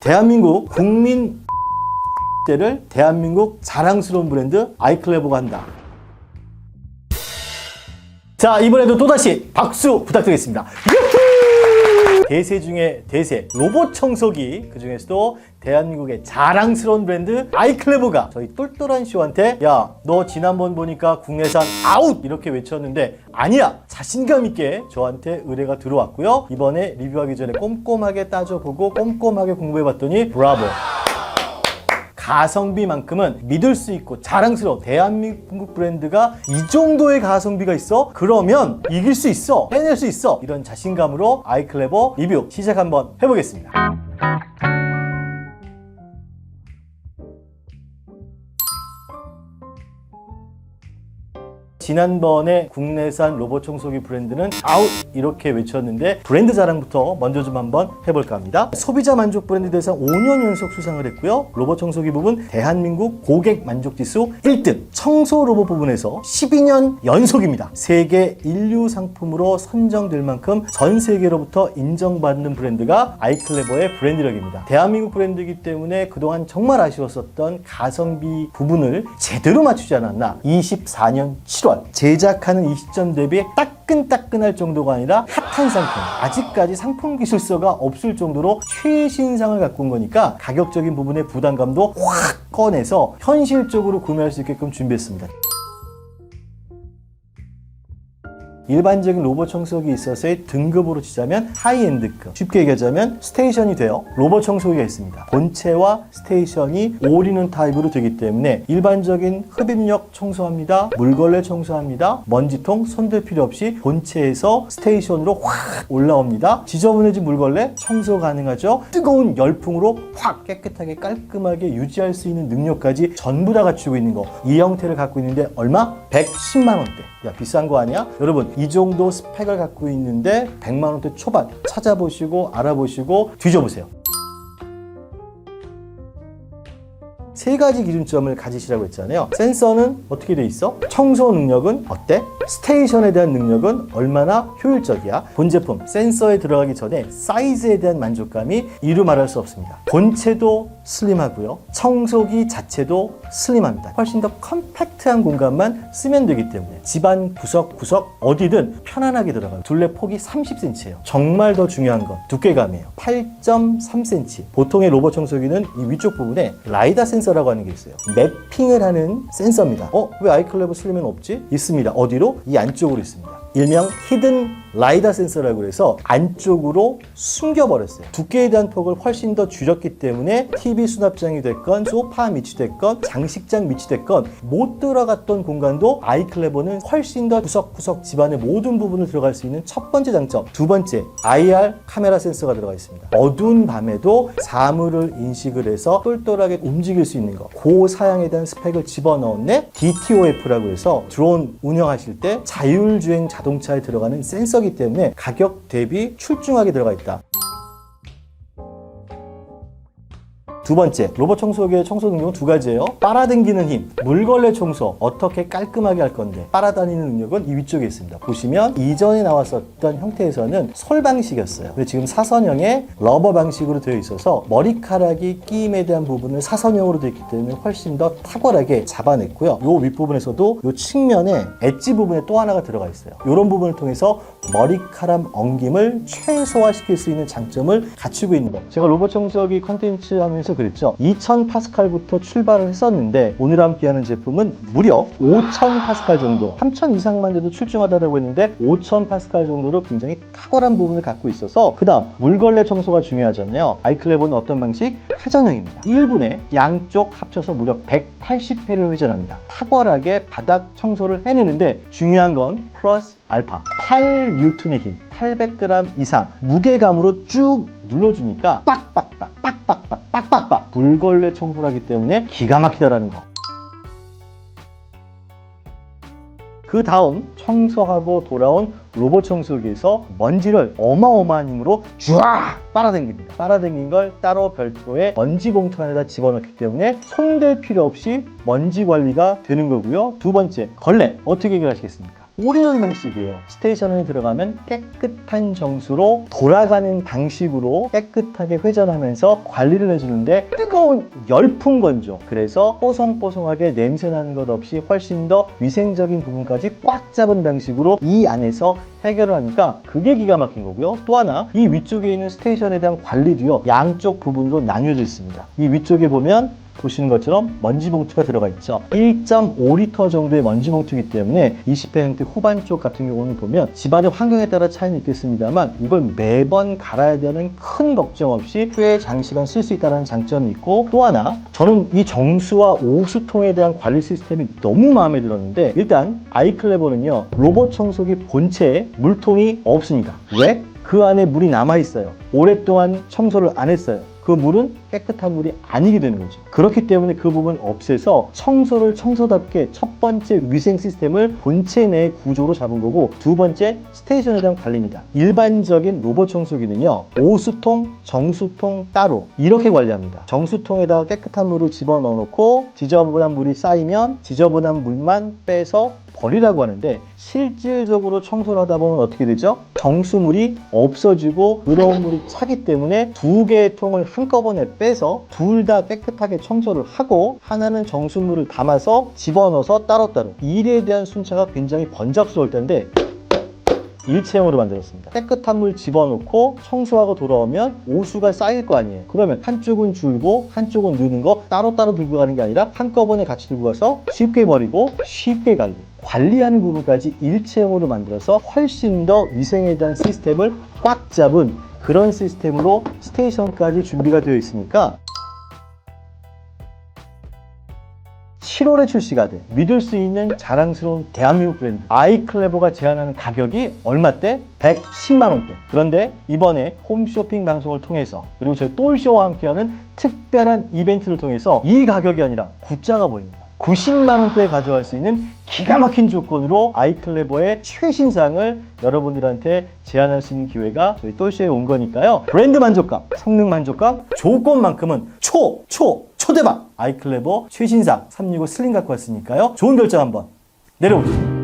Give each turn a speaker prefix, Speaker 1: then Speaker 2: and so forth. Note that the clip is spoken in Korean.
Speaker 1: 대한민국 국민 때를 대한민국 자랑스러운 브랜드 아이클레버가 한다. 자, 이번에도 또다시 박수 부탁드리겠습니다. 유후! 대세 중에 대세, 로봇 청소기, 그 중에서도 대한민국의 자랑스러운 브랜드 아이클레버가 저희 똘똘한 쇼한테 야, 너 지난번 보니까 국내산 아웃! 이렇게 외쳤는데 아니야! 자신감 있게 저한테 의뢰가 들어왔고요. 이번에 리뷰하기 전에 꼼꼼하게 따져보고 꼼꼼하게 공부해봤더니 브라보! 가성비만큼은 믿을 수 있고 자랑스러운 대한민국 브랜드가 이 정도의 가성비가 있어? 그러면 이길 수 있어! 해낼 수 있어! 이런 자신감으로 아이클레버 리뷰 시작 한번 해보겠습니다. 지난번에 국내산 로봇 청소기 브랜드는 아웃 이렇게 외쳤는데 브랜드 자랑부터 먼저 좀 한번 해볼까 합니다. 소비자 만족 브랜드 대상 5년 연속 수상을 했고요. 로봇 청소기 부분 대한민국 고객 만족 지수 1등, 청소 로봇 부분에서 12년 연속입니다. 세계 인류 상품으로 선정될 만큼 전 세계로부터 인정받는 브랜드가 아이클레버의 브랜드력입니다. 대한민국 브랜드이기 때문에 그동안 정말 아쉬웠었던 가성비 부분을 제대로 맞추지 않았나. 24년 7월 제작하는 이 시점 대비 따끈따끈할 정도가 아니라 핫한 상품, 아직까지 상품 기술서가 없을 정도로 최신상을 갖고 온 거니까 가격적인 부분의 부담감도 확 꺼내서 현실적으로 구매할 수 있게끔 준비했습니다. 일반적인 로봇 청소기에 있어서의 등급으로 치자면 하이엔드급, 쉽게 얘기하자면 스테이션이 되어 로봇 청소기가 있습니다. 본체와 스테이션이 올인원 타입으로 되기 때문에 일반적인 흡입력 청소합니다, 물걸레 청소합니다, 먼지통 손댈 필요 없이 본체에서 스테이션으로 확 올라옵니다. 지저분해진 물걸레 청소 가능하죠. 뜨거운 열풍으로 확 깨끗하게 깔끔하게 유지할 수 있는 능력까지 전부 다 갖추고 있는 거. 이 형태를 갖고 있는데 얼마? 110만 원대. 야, 비싼 거 아니야? 여러분, 이 정도 스펙을 갖고 있는데 100만 원대 초반 찾아보시고 알아보시고 뒤져보세요. 세 가지 기준점을 가지시라고 했잖아요. 센서는 어떻게 돼 있어? 청소 능력은 어때? 스테이션에 대한 능력은 얼마나 효율적이야? 본 제품 센서에 들어가기 전에 사이즈에 대한 만족감이 이루 말할 수 없습니다. 본체도 슬림하고요. 청소기 자체도 슬림합니다. 훨씬 더 컴팩트한 공간만 쓰면 되기 때문에 집안 구석구석 어디든 편안하게 들어가요. 둘레 폭이 30cm예요. 정말 더 중요한 건 두께감이에요. 8.3cm. 보통의 로봇 청소기는 이 위쪽 부분에 라이다 센서라고 하는 게 있어요. 매핑을 하는 센서입니다. 왜 아이클레버 슬림은 없지? 있습니다. 어디로? 이 안쪽으로 있습니다. 일명 히든 라이다 센서라고 해서 안쪽으로 숨겨버렸어요. 두께에 대한 폭을 훨씬 더 줄였기 때문에 TV 수납장이 됐건 소파 밑이 됐건 장식장 밑이 됐건 못 들어갔던 공간도 아이클레버는 훨씬 더 구석구석 집안의 모든 부분을 들어갈 수 있는 첫 번째 장점. 두 번째, IR 카메라 센서가 들어가 있습니다. 어두운 밤에도 사물을 인식을 해서 똘똘하게 움직일 수 있는 거. 고사양에 대한 스펙을 집어넣었네. DTOF라고 해서 드론 운영하실 때 자율주행 자동차에 들어가는 센서기 때문에 가격 대비 출중하게 들어가 있다. 두 번째, 로봇 청소기의 청소 능력은 두 가지예요. 빨아당기는 힘, 물걸레 청소 어떻게 깔끔하게 할 건데 빨아다니는 능력은 이 위쪽에 있습니다. 보시면 이전에 나왔었던 형태에서는 솔 방식이었어요. 근데 지금 사선형의 러버 방식으로 되어 있어서 머리카락이 끼임에 대한 부분을 사선형으로 되어 있기 때문에 훨씬 더 탁월하게 잡아냈고요. 요 윗부분에서도 요 측면에 엣지 부분에 또 하나가 들어가 있어요. 이런 부분을 통해서 머리카락 엉김을 최소화시킬 수 있는 장점을 갖추고 있는 거. 제가 로봇 청소기 컨텐츠 하면서 그랬죠. 2000파스칼부터 출발을 했었는데 오늘 함께하는 제품은 무려 5000파스칼 정도, 3000 이상만 돼도 출중하다고 했는데 5000파스칼 정도로 굉장히 탁월한 부분을 갖고 있어서 그 다음 물걸레 청소가 중요하잖아요. 아이클레버는 어떤 방식? 회전형입니다. 1분에 양쪽 합쳐서 무려 180회를 회전합니다. 탁월하게 바닥 청소를 해내는데 중요한 건 플러스 알파 8N의 힘, 800g 이상 무게감으로 쭉 눌러주니까 빡빡빡 물걸레 청소를 하기 때문에 기가 막히다라는 거. 그 다음 청소하고 돌아온 로봇 청소기에서 먼지를 어마어마한 힘으로 쫙 빨아당깁니다. 빨아당긴 걸 따로 별도의 먼지 봉투 안에다 집어넣기 때문에 손댈 필요 없이 먼지 관리가 되는 거고요. 두 번째, 걸레 어떻게 해결하시겠습니까? 오래된 방식이에요. 스테이션에 들어가면 깨끗한 정수로 돌아가는 방식으로 깨끗하게 회전하면서 관리를 해주는데 뜨거운 열풍 건조. 그래서 뽀송뽀송하게 냄새나는 것 없이 훨씬 더 위생적인 부분까지 꽉 잡은 방식으로 이 안에서 해결을 하니까 그게 기가 막힌 거고요. 또 하나, 이 위쪽에 있는 스테이션에 대한 관리도요, 양쪽 부분으로 나뉘어져 있습니다. 이 위쪽에 보면 보시는 것처럼 먼지 봉투가 들어가 있죠. 1.5리터 정도의 먼지 봉투이기 때문에 20회 형태 후반 쪽 같은 경우는 보면 집안의 환경에 따라 차이는 있겠습니다만 이걸 매번 갈아야 되는 큰 걱정 없이 꽤 장시간 쓸 수 있다는 장점이 있고, 또 하나 저는 이 정수와 오수통에 대한 관리 시스템이 너무 마음에 들었는데, 일단 아이클레버는요 로봇 청소기 본체에 물통이 없습니다. 왜? 그 안에 물이 남아 있어요. 오랫동안 청소를 안 했어요. 그 물은 깨끗한 물이 아니게 되는 거죠. 그렇기 때문에 그 부분을 없애서 청소를 청소답게 첫 번째 위생 시스템을 본체 내 구조로 잡은 거고, 두 번째 스테이션에 대한 관리입니다. 일반적인 로봇 청소기는요 오수통, 정수통 따로 이렇게 관리합니다. 정수통에다가 깨끗한 물을 집어넣어 놓고 지저분한 물이 쌓이면 지저분한 물만 빼서 버리라고 하는데, 실질적으로 청소를 하다 보면 어떻게 되죠? 정수물이 없어지고 더러운 물이 차기 때문에 두 개의 통을 한꺼번에 빼서 둘 다 깨끗하게 청소를 하고, 하나는 정수물을 담아서 집어넣어서 따로따로, 일에 대한 순차가 굉장히 번잡스러울 텐데 일체형으로 만들었습니다. 깨끗한 물 집어넣고 청소하고 돌아오면 오수가 쌓일 거 아니에요. 그러면 한쪽은 줄고 한쪽은 느는 거 따로따로 들고 가는 게 아니라 한꺼번에 같이 들고 가서 쉽게 버리고 쉽게 관리하는 부분까지 일체형으로 만들어서 훨씬 더 위생에 대한 시스템을 꽉 잡은 그런 시스템으로 스테이션까지 준비가 되어 있으니까 7월에 출시가 돼 믿을 수 있는 자랑스러운 대한민국 브랜드 아이클레버가 제안하는 가격이 얼마대? 110만 원대. 그런데 이번에 홈쇼핑 방송을 통해서, 그리고 저희 똘쇼와 함께하는 특별한 이벤트를 통해서 이 가격이 아니라 구자가 보입니다. 90만 원대에 가져갈 수 있는 기가 막힌 조건으로 아이클레버의 최신상을 여러분들한테 제안할 수 있는 기회가 저희 똘쇼에 온 거니까요. 브랜드 만족감, 성능 만족감, 조건만큼은 초대박! 아이클레버 최신상 365 슬림 갖고 왔으니까요. 좋은 결정 한번 내려보시죠.